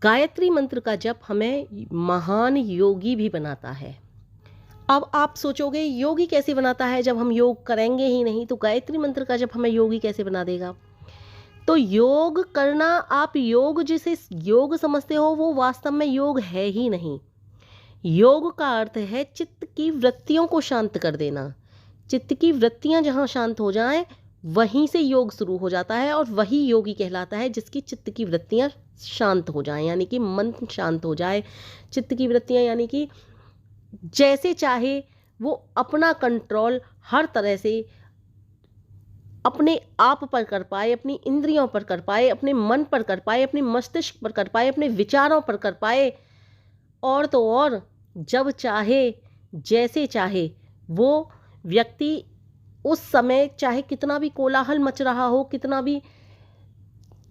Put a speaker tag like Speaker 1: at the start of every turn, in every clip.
Speaker 1: गायत्री मंत्र का जप हमें महान योगी भी बनाता है। अब आप सोचोगे योगी कैसे बनाता है, जब हम योग करेंगे ही नहीं तो गायत्री मंत्र का जप हमें योगी कैसे बना देगा। तो योग करना, आप योग जिसे योग समझते हो वो वास्तव में योग है ही नहीं। योग का अर्थ है चित्त की वृत्तियों को शांत कर देना। चित्त की वृत्तियां जहां शांत हो जाएं वहीं से योग शुरू हो जाता है, और वही योगी कहलाता है जिसकी चित्त की वृत्तियां शांत हो जाएं, यानी कि मन शांत हो जाए। चित्त की वृत्तियां यानी कि जैसे चाहे वो अपना कंट्रोल हर तरह से अपने आप पर कर पाए, अपनी इंद्रियों पर कर पाए, अपने मन पर कर पाए, अपने मस्तिष्क पर कर पाए, अपने विचारों पर कर पाए। और तो और जब चाहे जैसे चाहे वो व्यक्ति उस समय चाहे कितना भी कोलाहल मच रहा हो, कितना भी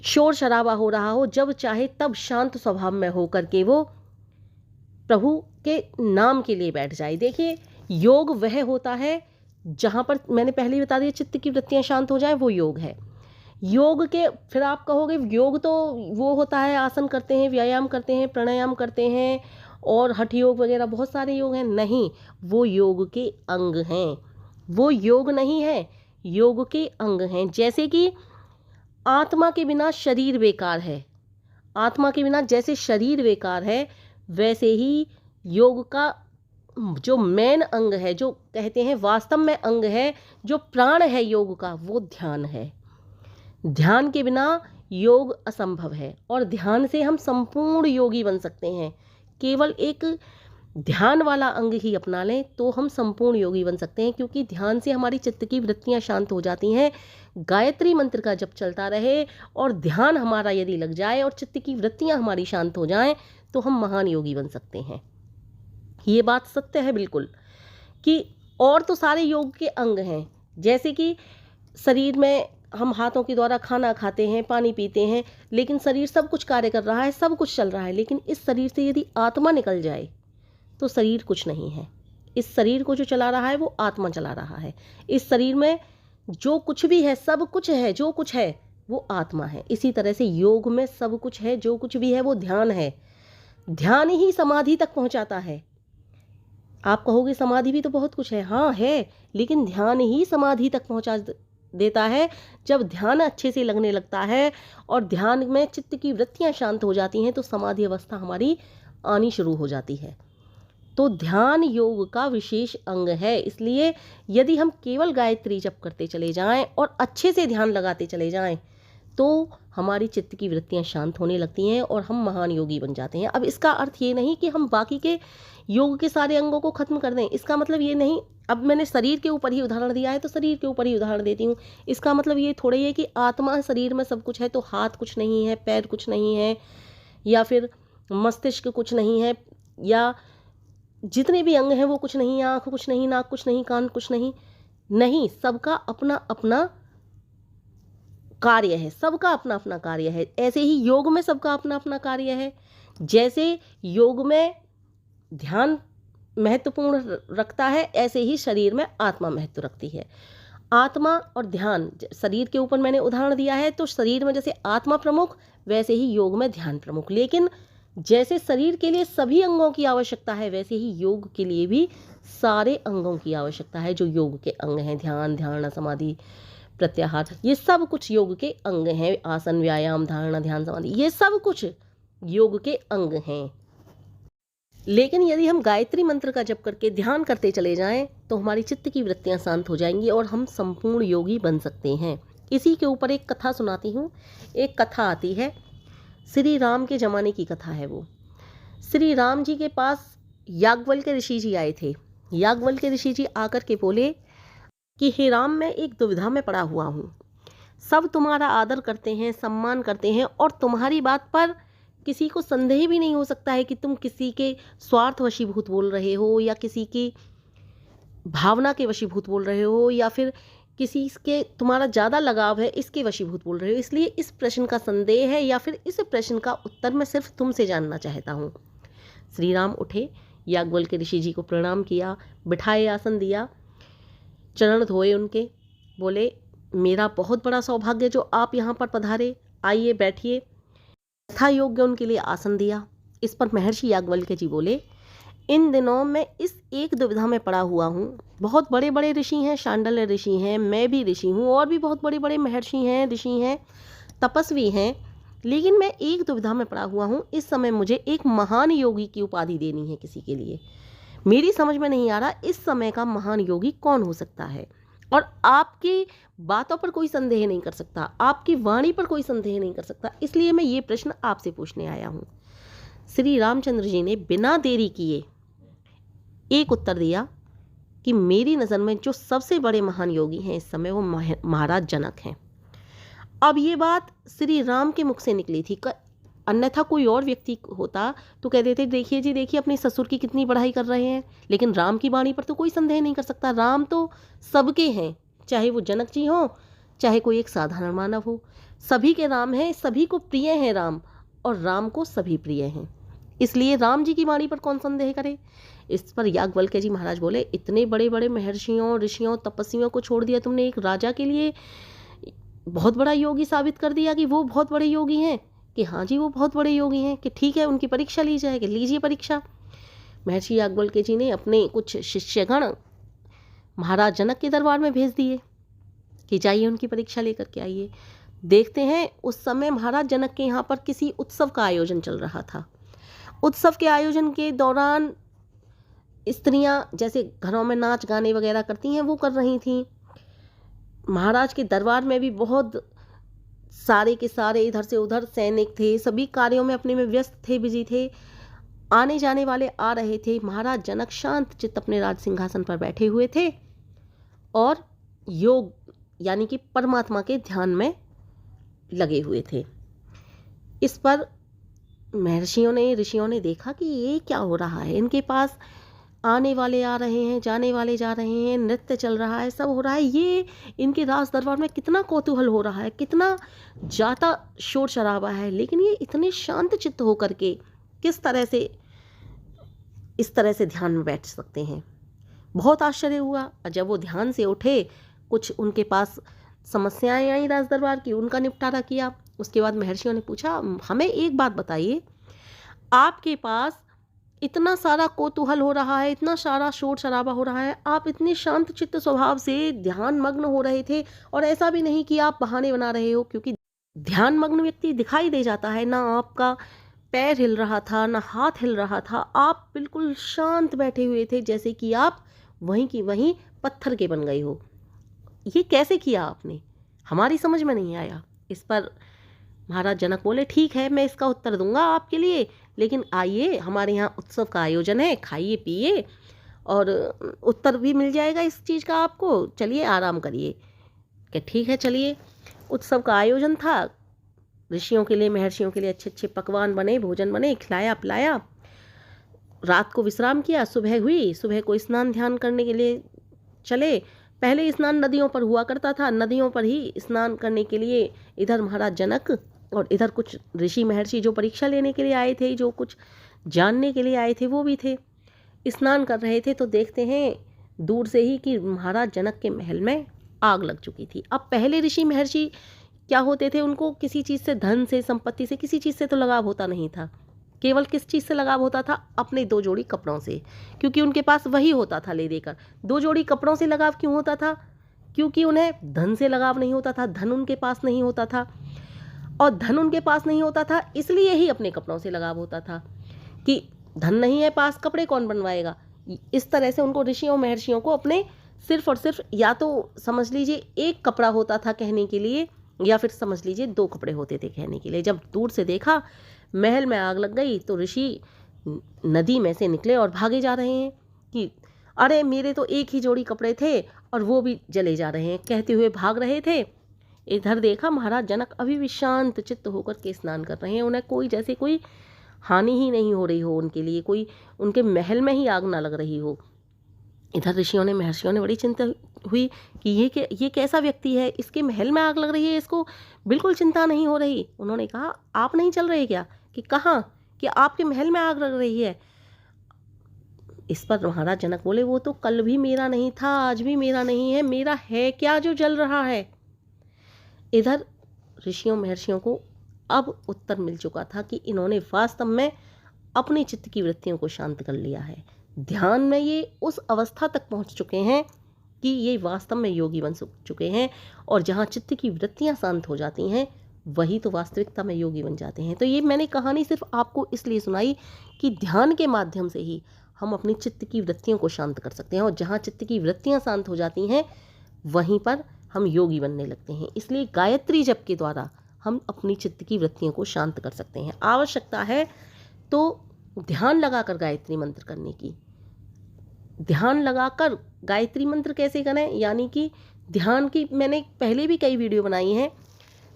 Speaker 1: शोर शराबा हो रहा हो, जब चाहे तब शांत स्वभाव में होकर के वो प्रभु के नाम के लिए बैठ जाए। देखिए, योग वह होता है जहाँ पर मैंने पहले ही बता दिया चित्त की वृत्तियाँ शांत हो जाए, वो योग है। योग के फिर आप कहोगे योग तो वो होता है आसन करते हैं, व्यायाम करते हैं, प्राणायाम करते हैं और हठ योग वगैरह बहुत सारे योग हैं। नहीं, वो योग के अंग हैं, वो योग नहीं है, योग के अंग हैं। जैसे कि आत्मा के बिना शरीर बेकार है, आत्मा के बिना जैसे शरीर बेकार है, वैसे ही योग का जो मेन अंग है, जो कहते हैं वास्तव में अंग है, जो प्राण है योग का, वो ध्यान है। ध्यान के बिना योग असंभव है, और ध्यान से हम संपूर्ण योगी बन सकते हैं। केवल एक ध्यान वाला अंग ही अपना लें तो हम संपूर्ण योगी बन सकते हैं, क्योंकि ध्यान से हमारी चित्त की वृत्तियां शांत हो जाती हैं। गायत्री मंत्र का जप चलता रहे और ध्यान हमारा यदि लग जाए और चित्त की वृत्तियां हमारी शांत हो जाएं तो हम महान योगी बन सकते हैं। ये बात सत्य है बिल्कुल। कि और तो सारे योग के अंग हैं, जैसे कि शरीर में हम हाथों के द्वारा खाना खाते हैं, पानी पीते हैं, लेकिन शरीर सब कुछ कार्य कर रहा है, सब कुछ चल रहा है, लेकिन इस शरीर से यदि आत्मा निकल जाए तो शरीर कुछ नहीं है। इस शरीर को जो चला रहा है वो आत्मा चला रहा है। इस शरीर में जो कुछ भी है, सब कुछ है, जो कुछ है वो आत्मा है। इसी तरह से योग में सब कुछ है, जो कुछ भी है वो ध्यान है। ध्यान ही समाधि तक पहुंचाता है। आप कहोगे समाधि भी तो बहुत कुछ है, हाँ है, लेकिन ध्यान ही समाधि तक पहुंचा देता है। जब ध्यान अच्छे से लगने लगता है और ध्यान में चित्त की वृत्तियां शांत हो जाती हैं तो समाधि अवस्था हमारी आनी शुरू हो जाती है। तो ध्यान योग का विशेष अंग है। इसलिए यदि हम केवल गायत्री जप करते चले जाएं और अच्छे से ध्यान लगाते चले जाएं तो हमारी चित्त की वृत्तियां शांत होने लगती हैं और हम महान योगी बन जाते हैं। अब इसका अर्थ ये नहीं कि हम बाकी के योग के सारे अंगों को खत्म कर दें। इसका मतलब ये नहीं, अब मैंने शरीर के ऊपर ही उदाहरण दिया है तो शरीर के ऊपर ही उदाहरण देती हूँ। इसका मतलब ये थोड़ा ही है कि आत्मा शरीर में सब कुछ है तो हाथ कुछ नहीं है, पैर कुछ नहीं है, या फिर मस्तिष्क कुछ नहीं है, या जितने भी अंग हैं वो कुछ नहीं, आँख कुछ नहीं, नाक कुछ नहीं, कान कुछ नहीं। नहीं, सबका अपना अपना कार्य है, सबका अपना अपना कार्य है। ऐसे ही योग में सबका अपना अपना कार्य है। जैसे योग में ध्यान महत्वपूर्ण रखता है, ऐसे ही शरीर में आत्मा महत्व रखती है। आत्मा और ध्यान, शरीर के ऊपर मैंने उदाहरण दिया है, तो शरीर में जैसे आत्मा प्रमुख वैसे ही योग में ध्यान प्रमुख। लेकिन जैसे शरीर के लिए सभी अंगों की आवश्यकता है, वैसे ही योग के लिए भी सारे अंगों की आवश्यकता है जो योग के अंग हैं। ध्यान, धारणा, समाधि, प्रत्याहार, ये सब कुछ योग के अंग हैं। आसन, व्यायाम, धारणा, ध्यान, समाधि, ये सब कुछ योग के अंग हैं। लेकिन यदि हम गायत्री मंत्र का जप करके ध्यान करते चले जाएं तो हमारी चित्त की वृत्तियां शांत हो जाएंगी और हम संपूर्ण योगी बन सकते हैं। इसी के ऊपर एक कथा सुनाती हूँ। एक कथा आती है, श्री राम के ज़माने की कथा है वो। श्री राम जी के पास याज्ञवल्क्य ऋषि जी आए थे। याज्ञवल्क्य ऋषि जी आकर के बोले कि हे राम, मैं एक दुविधा में पड़ा हुआ हूँ। सब तुम्हारा आदर करते हैं, सम्मान करते हैं, और तुम्हारी बात पर किसी को संदेह भी नहीं हो सकता है कि तुम किसी के स्वार्थ वशीभूत बोल रहे हो, या किसी की भावना के वशीभूत बोल रहे हो, या फिर किसी के तुम्हारा ज़्यादा लगाव है इसके वशीभूत बोल रहे हो। इसलिए इस प्रश्न का संदेह है, या फिर इस प्रश्न का उत्तर मैं सिर्फ तुमसे जानना चाहता हूँ। श्री राम उठे, याज्ञवल्क्य ऋषि जी को प्रणाम किया, बिठाए, आसन दिया, चरण धोए उनके, बोले मेरा बहुत बड़ा सौभाग्य जो आप यहाँ पर पधारे, आइए बैठिए। यथा योग्य उनके लिए आसन दिया। इस पर महर्षि याज्ञवल्क्य जी बोले, इन दिनों मैं इस एक दुविधा में पड़ा हुआ हूँ। बहुत बड़े बड़े ऋषि हैं, शांडिल्य ऋषि हैं, मैं भी ऋषि हूँ, और भी बहुत बड़े बड़े महर्षि हैं, ऋषि हैं, तपस्वी हैं, लेकिन मैं एक दुविधा में पड़ा हुआ हूँ। इस समय मुझे एक महान योगी की उपाधि देनी है किसी के लिए। मेरी समझ में नहीं आ रहा इस समय का महान योगी कौन हो सकता है। और आपकी बातों पर कोई संदेह नहीं कर सकता, आपकी वाणी पर कोई संदेह नहीं कर सकता, इसलिए मैं ये प्रश्न आपसे पूछने आया हूँ। श्री रामचंद्र जी ने बिना देरी किए एक उत्तर दिया कि मेरी नज़र में जो सबसे बड़े महान योगी हैं इस समय वो महाराज जनक हैं। अब ये बात श्री राम के मुख से निकली थी, अन्यथा कोई और व्यक्ति होता तो कह देते, देखिए जी देखिए अपने ससुर की कितनी बढ़ाई कर रहे हैं। लेकिन राम की वाणी पर तो कोई संदेह नहीं कर सकता। राम तो सबके हैं, चाहे वो जनक जी हो, चाहे कोई एक साधारण मानव हो, सभी के राम हैं, सभी को प्रिय हैं राम, और राम को सभी प्रिय हैं। इसलिए राम जी की वाणी पर कौन संदेह करे। इस पर याज्ञवल्क्य जी महाराज बोले, इतने बड़े बड़े महर्षियों, ऋषियों, तपस्वियों को छोड़ दिया तुमने, एक राजा के लिए बहुत बड़ा योगी साबित कर दिया कि वो बहुत बड़े योगी हैं, कि हाँ जी वो बहुत बड़े योगी हैं, कि ठीक है उनकी परीक्षा ली जाए, कि लीजिए परीक्षा। महर्षि याज्ञवल्क्य जी ने अपने कुछ शिष्यगण महाराज जनक के दरबार में भेज दिए कि जाइए उनकी परीक्षा लेकर के आइए। देखते हैं उस समय महाराज जनक के यहाँ पर किसी उत्सव का आयोजन चल रहा था। उत्सव के आयोजन के दौरान स्त्रियां जैसे घरों में नाच गाने वगैरह करती हैं वो कर रही थीं। महाराज के दरबार में भी बहुत सारे के सारे इधर से उधर सैनिक थे, सभी कार्यों में अपने में व्यस्त थे, बिजी थे, आने जाने वाले आ रहे थे। महाराज जनक शांत चित्त अपने राज सिंहासन पर बैठे हुए थे और योग यानी कि परमात्मा के ध्यान में लगे हुए थे। इस पर महर्षियों ने, ऋषियों ने देखा कि ये क्या हो रहा है, इनके पास आने वाले आ रहे हैं, जाने वाले जा रहे हैं, नृत्य चल रहा है, सब हो रहा है, ये इनके राज दरबार में कितना कौतूहल हो रहा है, कितना जाता शोर शराबा है, लेकिन ये इतने शांत चित्त होकर के किस तरह से इस तरह से ध्यान में बैठ सकते हैं। बहुत आश्चर्य हुआ। जब वो ध्यान से उठे, कुछ उनके पास समस्याएं आई राज दरबार की, उनका निपटारा किया। उसके बाद महर्षियों ने पूछा, हमें एक बात बताइए, आपके पास इतना सारा कौतूहल हो रहा है, इतना सारा शोर शराबा हो रहा है, आप इतने शांत चित्त स्वभाव से ध्यान मग्न हो रहे थे, और ऐसा भी नहीं कि आप बहाने बना रहे हो, क्योंकि ध्यान मग्न व्यक्ति दिखाई दे जाता है, ना आपका पैर हिल रहा था, ना हाथ हिल रहा था, आप बिल्कुल शांत बैठे हुए थे, जैसे कि आप वहीं की वहीं पत्थर के बन गए हो। ये कैसे किया आपने, हमारी समझ में नहीं आया। इस पर महाराज जनक बोले, ठीक है मैं इसका उत्तर दूंगा आपके लिए, लेकिन आइए हमारे यहाँ उत्सव का आयोजन है, खाइए पिए और उत्तर भी मिल जाएगा इस चीज़ का आपको, चलिए आराम करिए। कि ठीक है चलिए। उत्सव का आयोजन था, ऋषियों के लिए, महर्षियों के लिए अच्छे अच्छे पकवान बने, भोजन बने, खिलाया पिलाया, रात को विश्राम किया, सुबह हुई, सुबह को स्नान ध्यान करने के लिए चले। पहले स्नान नदियों पर हुआ करता था, नदियों पर ही स्नान करने के लिए इधर महाराज जनक और इधर कुछ ऋषि महर्षि जो परीक्षा लेने के लिए आए थे, जो कुछ जानने के लिए आए थे, वो भी थे, स्नान कर रहे थे। तो देखते हैं दूर से ही कि महाराज जनक के महल में आग लग चुकी थी। अब पहले ऋषि महर्षि क्या होते थे, उनको किसी चीज़ से, धन से, संपत्ति से, किसी चीज़ से तो लगाव होता नहीं था। केवल किस चीज़ से लगाव होता था, अपने 2 जोड़ी कपड़ों से, क्योंकि उनके पास वही होता था ले देकर। 2 जोड़ी कपड़ों से लगाव क्यों होता था, क्योंकि उन्हें धन से लगाव नहीं होता था, धन उनके पास नहीं होता था, और धन उनके पास नहीं होता था इसलिए ही अपने कपड़ों से लगाव होता था, कि धन नहीं है पास, कपड़े कौन बनवाएगा। इस तरह से उनको, ऋषियों महर्षियों को, अपने सिर्फ और सिर्फ या तो समझ लीजिए एक कपड़ा होता था कहने के लिए, या फिर समझ लीजिए 2 कपड़े होते थे कहने के लिए। जब दूर से देखा महल में आग लग गई तो ऋषि नदी में से निकले और भागे जा रहे हैं कि अरे मेरे तो एक ही जोड़ी कपड़े थे और वो भी जले जा रहे हैं, कहते हुए भाग रहे थे। इधर देखा महाराज जनक अभी भी शांत चित्त होकर के स्नान कर रहे हैं, उन्हें कोई जैसे कोई हानि ही नहीं हो रही हो, उनके लिए कोई, उनके महल में ही आग ना लग रही हो। इधर ऋषियों ने, महर्षियों ने बड़ी चिंता हुई कि ये कैसा व्यक्ति है, इसके महल में आग लग रही है, इसको बिल्कुल चिंता नहीं हो रही। उन्होंने कहा, आप नहीं चल रहे क्या, कि कहाँ, कि आपके महल में आग लग रही है। इस पर महाराज जनक बोले, वो तो कल भी मेरा नहीं था, आज भी मेरा नहीं है, मेरा है क्या जो जल रहा है। इधर ऋषियों महर्षियों को अब उत्तर मिल चुका था कि इन्होंने वास्तव में अपने चित्त की वृत्तियों को शांत कर लिया है। ध्यान में ये उस अवस्था तक पहुंच चुके हैं कि ये वास्तव में योगी बन चुके हैं, और जहाँ चित्त की वृत्तियाँ शांत हो जाती हैं वही तो वास्तविकता में योगी बन जाते हैं। तो ये मैंने कहानी सिर्फ आपको इसलिए सुनाई कि ध्यान के माध्यम से ही हम अपनी चित्त की वृत्तियों को शांत कर सकते हैं, और जहाँ चित्त की वृत्तियाँ शांत हो जाती हैं वहीं पर हम योगी बनने लगते हैं। इसलिए गायत्री जप के द्वारा हम अपनी चित्त की वृत्तियों को शांत कर सकते हैं। आवश्यकता है तो ध्यान लगाकर गायत्री मंत्र करने की। ध्यान लगाकर गायत्री मंत्र कैसे करें, यानी कि ध्यान की मैंने पहले भी कई वीडियो बनाई हैं।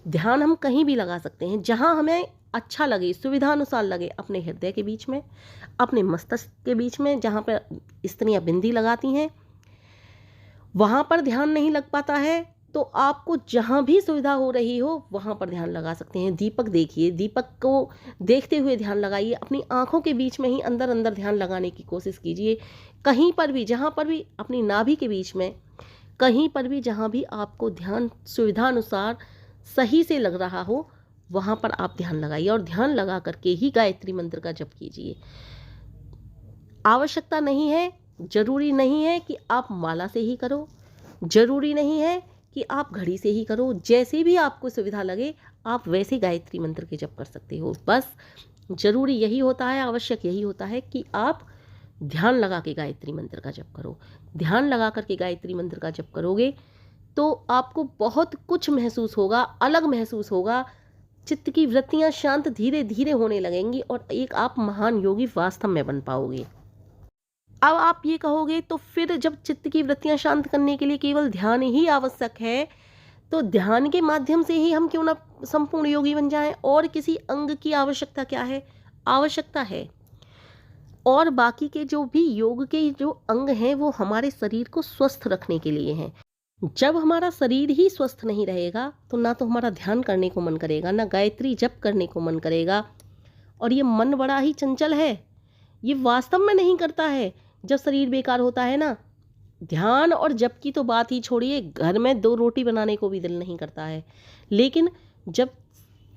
Speaker 1: ध्यान हम कहीं भी लगा सकते हैं, जहां हमें अच्छा लगे, सुविधा अनुसार लगे, अपने हृदय के बीच में, अपने मस्तिष्क के बीच में, जहां पर स्त्रियां बिंदी लगाती हैं वहां पर ध्यान नहीं लग पाता है तो आपको जहां भी सुविधा हो रही हो वहां पर ध्यान लगा सकते हैं। दीपक देखिए, दीपक को देखते हुए ध्यान लगाइए, अपनी आंखों के बीच में ही अंदर अंदर ध्यान लगाने की कोशिश कीजिए। कहीं पर भी, जहां पर भी, अपनी नाभि के बीच में, कहीं पर भी जहां भी आपको ध्यान सुविधा अनुसार सही से लग रहा हो वहां पर आप ध्यान लगाइए, और ध्यान लगा करके ही गायत्री मंत्र का जप कीजिए। आवश्यकता नहीं है, जरूरी नहीं है कि आप माला से ही करो, जरूरी नहीं है कि आप घड़ी से ही करो, जैसे भी आपको सुविधा लगे आप वैसे गायत्री मंत्र के जप कर सकते हो। बस जरूरी यही होता है, आवश्यक यही होता है कि आप ध्यान लगा के गायत्री मंत्र का जप करो। ध्यान लगा करके गायत्री मंत्र का जप करोगे तो आपको बहुत कुछ महसूस होगा, अलग महसूस होगा। चित्त की वृत्तियां शांत धीरे धीरे होने लगेंगी और एक आप महान योगी वास्तव में बन पाओगे। अब आप ये कहोगे तो फिर जब चित्त की वृत्तियां शांत करने के लिए केवल ध्यान ही आवश्यक है तो ध्यान के माध्यम से ही हम क्यों ना संपूर्ण योगी बन जाएं, और किसी अंग की आवश्यकता क्या है? आवश्यकता है, और बाकी के जो भी योग के जो अंग हैं वो हमारे शरीर को स्वस्थ रखने के लिए हैं। जब हमारा शरीर ही स्वस्थ नहीं रहेगा तो ना तो हमारा ध्यान करने को मन करेगा, ना गायत्री जप करने को मन करेगा। और ये मन बड़ा ही चंचल है, ये वास्तव में नहीं करता है। जब शरीर बेकार होता है ना, ध्यान और जप की तो बात ही छोड़िए, घर में 2 रोटी बनाने को भी दिल नहीं करता है। लेकिन जब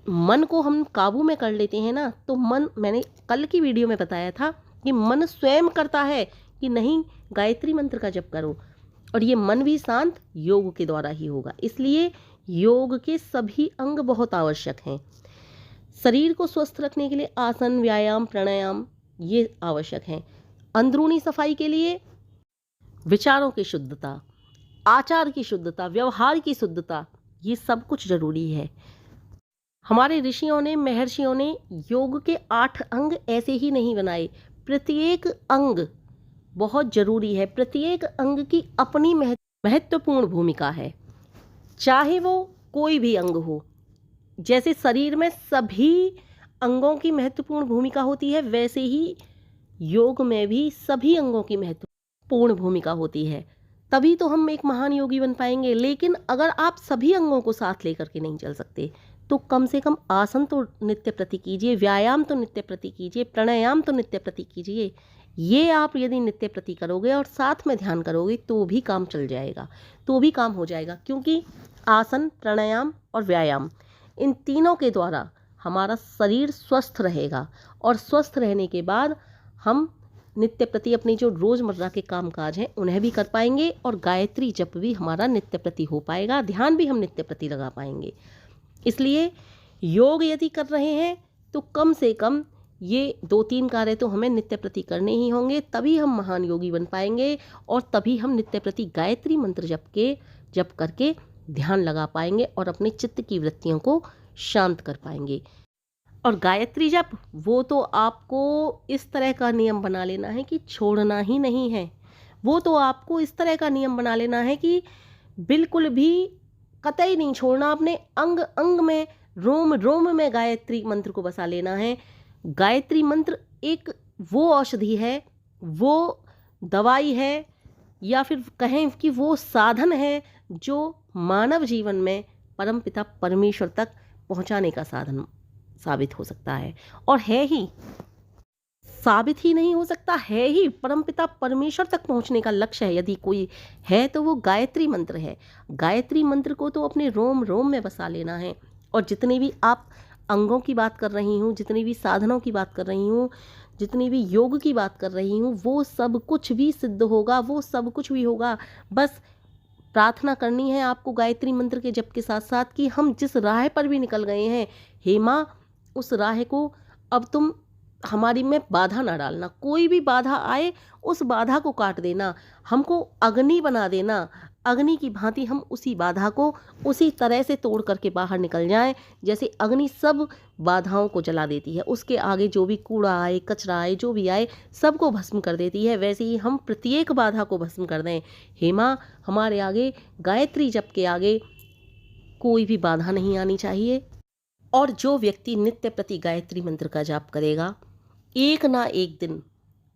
Speaker 1: मन को हम काबू में कर लेते हैं ना, तो मन, मैंने कल की वीडियो में बताया था कि मन स्वयं करता है कि नहीं गायत्री मंत्र का जप करो, और ये मन भी शांत योग के द्वारा ही होगा। इसलिए योग के सभी अंग बहुत आवश्यक हैं। शरीर को स्वस्थ रखने के लिए आसन, व्यायाम, प्राणायाम ये आवश्यक हैं। अंदरूनी सफाई के लिए विचारों की शुद्धता, आचार की शुद्धता, व्यवहार की शुद्धता, ये सब कुछ जरूरी है। हमारे ऋषियों ने, महर्षियों ने योग के 8 अंग ऐसे ही नहीं बनाए। प्रत्येक अंग बहुत जरूरी है, प्रत्येक अंग की अपनी महत्वपूर्ण भूमिका है, चाहे वो कोई भी अंग हो। जैसे शरीर में सभी अंगों की महत्वपूर्ण भूमिका होती है, वैसे ही योग में भी सभी अंगों की महत्वपूर्ण भूमिका होती है। तभी तो हम एक महान योगी बन पाएंगे। लेकिन अगर आप सभी अंगों को साथ लेकर के नहीं चल सकते तो कम से कम आसन तो नित्य प्रति कीजिए, व्यायाम तो नित्य प्रति कीजिए, प्राणायाम तो नित्य प्रति कीजिए। ये आप यदि नित्य प्रति करोगे और साथ में ध्यान करोगे तो भी काम चल जाएगा, तो भी काम हो जाएगा। क्योंकि आसन, प्राणायाम और व्यायाम, इन तीनों के द्वारा हमारा शरीर स्वस्थ रहेगा, और स्वस्थ रहने के बाद हम नित्य प्रति अपनी जो रोज़मर्रा के काम काज हैं उन्हें भी कर पाएंगे, और गायत्री जप भी हमारा नित्य प्रति हो पाएगा, ध्यान भी हम नित्य प्रति लगा पाएंगे। इसलिए योग यदि कर रहे हैं तो कम से कम ये 2-3 कार्य तो हमें नित्य प्रति करने ही होंगे, तभी हम महान योगी बन पाएंगे, और तभी हम नित्य प्रति गायत्री मंत्र जप करके ध्यान लगा पाएंगे और अपने चित्त की वृत्तियों को शांत कर पाएंगे। और गायत्री जप वो तो आपको इस तरह का नियम बना लेना है कि छोड़ना ही नहीं है। वो तो आपको इस तरह का नियम बना लेना है कि बिल्कुल भी कतई नहीं छोड़ना। अपने अंग अंग में, रोम रोम में गायत्री मंत्र को बसा लेना है। गायत्री मंत्र एक वो औषधि है, वो दवाई है, या फिर कहें कि वो साधन है जो मानव जीवन में परमपिता परमेश्वर तक पहुंचाने का साधन साबित हो सकता है। और है ही, साबित ही नहीं हो सकता, है ही, परमपिता परमेश्वर तक पहुंचने का लक्ष्य है यदि कोई है तो वो गायत्री मंत्र है। गायत्री मंत्र को तो अपने रोम रोम में बसा लेना है, और जितने भी आप अंगों की बात कर रही हूँ, जितनी भी साधनों की बात कर रही हूँ, जितनी भी योग की बात कर रही हूँ, वो सब कुछ भी सिद्ध होगा, वो सब कुछ भी होगा। बस प्रार्थना करनी है आपको गायत्री मंत्र के जप के साथ साथ कि हम जिस राह पर भी निकल गए हैं, हे माँ, उस राह को अब तुम हमारी में बाधा ना डालना। कोई भी बाधा आए उस बाधा को काट देना, हमको अग्नि बना देना। अग्नि की भांति हम उसी बाधा को उसी तरह से तोड़ करके बाहर निकल जाएं, जैसे अग्नि सब बाधाओं को जला देती है, उसके आगे जो भी कूड़ा आए, कचरा आए, जो भी आए, सबको भस्म कर देती है। वैसे ही हम प्रत्येक बाधा को भस्म कर दें। हे माँ, हमारे आगे गायत्री जप के आगे कोई भी बाधा नहीं आनी चाहिए। और जो व्यक्ति नित्य प्रति गायत्री मंत्र का जाप करेगा, एक ना एक दिन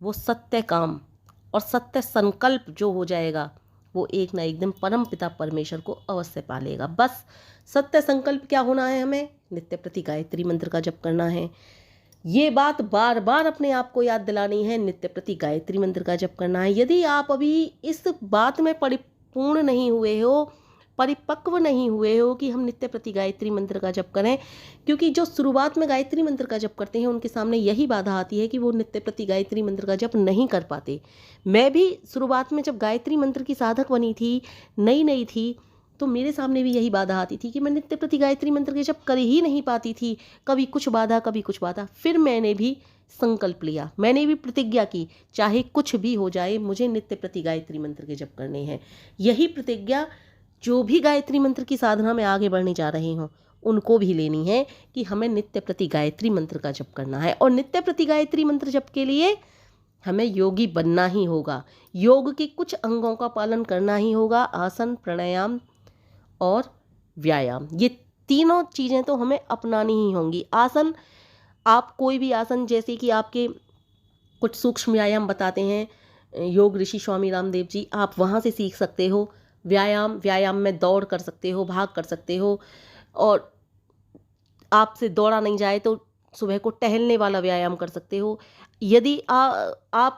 Speaker 1: वो सत्य काम और सत्य संकल्प जो हो जाएगा, वो एक ना एक दिन परम पिता परमेश्वर को अवश्य पालेगा। बस सत्य संकल्प क्या होना है, हमें नित्य प्रति गायत्री मंत्र का जप करना है। ये बात बार बार अपने आप को याद दिलानी है, नित्य प्रति गायत्री मंत्र का जप करना है। यदि आप अभी इस बात में परिपूर्ण नहीं हुए हो, परिपक्व नहीं हुए हो कि हम नित्य प्रति गायत्री मंत्र का जप करें, क्योंकि जो शुरुआत में गायत्री मंत्र का जप करते हैं उनके सामने यही बाधा आती है कि वो नित्य प्रति गायत्री मंत्र का जप नहीं कर पाते। मैं भी शुरुआत में जब गायत्री मंत्र की साधक बनी थी, नई नई थी, तो मेरे सामने भी यही बाधा आती थी कि मैं नित्य प्रति गायत्री मंत्र के जप कर ही नहीं पाती थी। कभी कुछ बाधा, कभी कुछ बाधा। फिर मैंने भी संकल्प लिया, मैंने भी प्रतिज्ञा की, चाहे कुछ भी हो जाए मुझे नित्य प्रति गायत्री मंत्र के जप करने हैं। यही प्रतिज्ञा जो भी गायत्री मंत्र की साधना में आगे बढ़ने जा रहे हों उनको भी लेनी है कि हमें नित्य प्रति गायत्री मंत्र का जप करना है। और नित्य प्रति गायत्री मंत्र जप के लिए हमें योगी बनना ही होगा। योग के कुछ अंगों का पालन करना ही होगा, आसन, प्राणायाम और व्यायाम। ये तीनों चीज़ें तो हमें अपनानी ही होंगी। आसन, आप कोई भी आसन, जैसे कि आपके कुछ सूक्ष्म व्यायाम बताते हैं योग ऋषि स्वामी रामदेव जी, आप वहाँ से सीख सकते हो। व्यायाम में दौड़ कर सकते हो, भाग कर सकते हो, और आपसे दौड़ा नहीं जाए तो सुबह को टहलने वाला व्यायाम कर सकते हो। यदि आप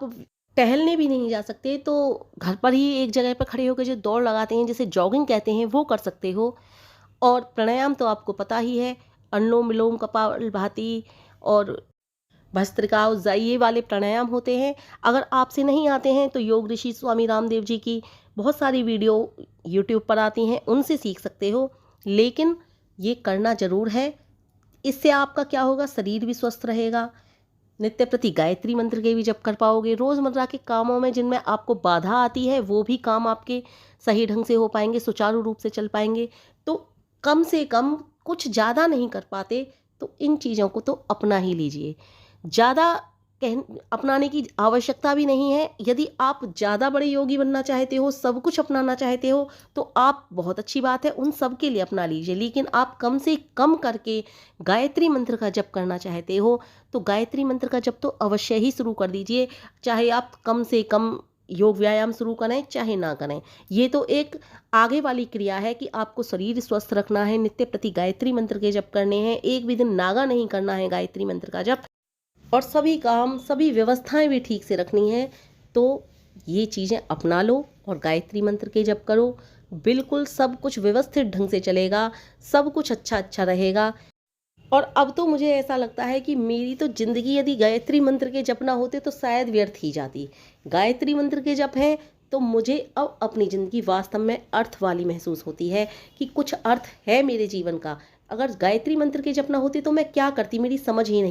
Speaker 1: टहलने भी नहीं जा सकते तो घर पर ही एक जगह पर खड़े होकर जो दौड़ लगाते हैं, जिसे जॉगिंग कहते हैं, वो कर सकते हो। और प्राणायाम तो आपको पता ही है, अनुलोम विलोम, कपालभाति और भस्त्रिका, उज्जाई, ये वाले प्राणायाम होते हैं। अगर आपसे नहीं आते हैं तो योग ऋषि स्वामी रामदेव जी की बहुत सारी वीडियो यूट्यूब पर आती हैं, उनसे सीख सकते हो। लेकिन ये करना ज़रूर है। इससे आपका क्या होगा, शरीर भी स्वस्थ रहेगा। नित्य प्रति गायत्री मंत्र के भी जप कर पाओगे। रोज़मर्रा के कामों में जिनमें आपको बाधा आती है वो भी काम आपके सही ढंग से हो पाएंगे, सुचारू रूप से चल पाएंगे। तो कम से कम, कुछ ज़्यादा नहीं कर पाते तो इन चीज़ों को तो अपना ही लीजिए। ज़्यादा अपनाने की आवश्यकता भी नहीं है। यदि आप ज़्यादा बड़े योगी बनना चाहते हो, सब कुछ अपनाना चाहते हो, तो आप, बहुत अच्छी बात है, उन सब के लिए अपना लीजिए। लेकिन आप कम से कम करके गायत्री मंत्र का जप करना चाहते हो तो गायत्री मंत्र का जप तो अवश्य ही शुरू कर दीजिए। चाहे आप कम से कम योग व्यायाम शुरू करें, चाहे ना करें। ये तो एक आगे वाली क्रिया है कि आपको शरीर स्वस्थ रखना है, नित्य प्रति गायत्री मंत्र के जप करने हैं, एक भी दिन नागा नहीं करना है गायत्री मंत्र का जप, और सभी काम, सभी व्यवस्थाएं भी ठीक से रखनी है। तो ये चीज़ें अपना लो और गायत्री मंत्र के जप करो। बिल्कुल सब कुछ व्यवस्थित ढंग से चलेगा, सब कुछ अच्छा अच्छा रहेगा। और अब तो मुझे ऐसा लगता है कि मेरी तो ज़िंदगी यदि गायत्री मंत्र के जप ना होते तो शायद व्यर्थ ही जाती। गायत्री मंत्र के जप हैं तो मुझे अब अपनी ज़िंदगी वास्तव में अर्थ वाली महसूस होती है कि कुछ अर्थ है मेरे जीवन का। अगर गायत्री मंत्र के जप ना होते तो मैं क्या करती, मेरी समझ ही नहीं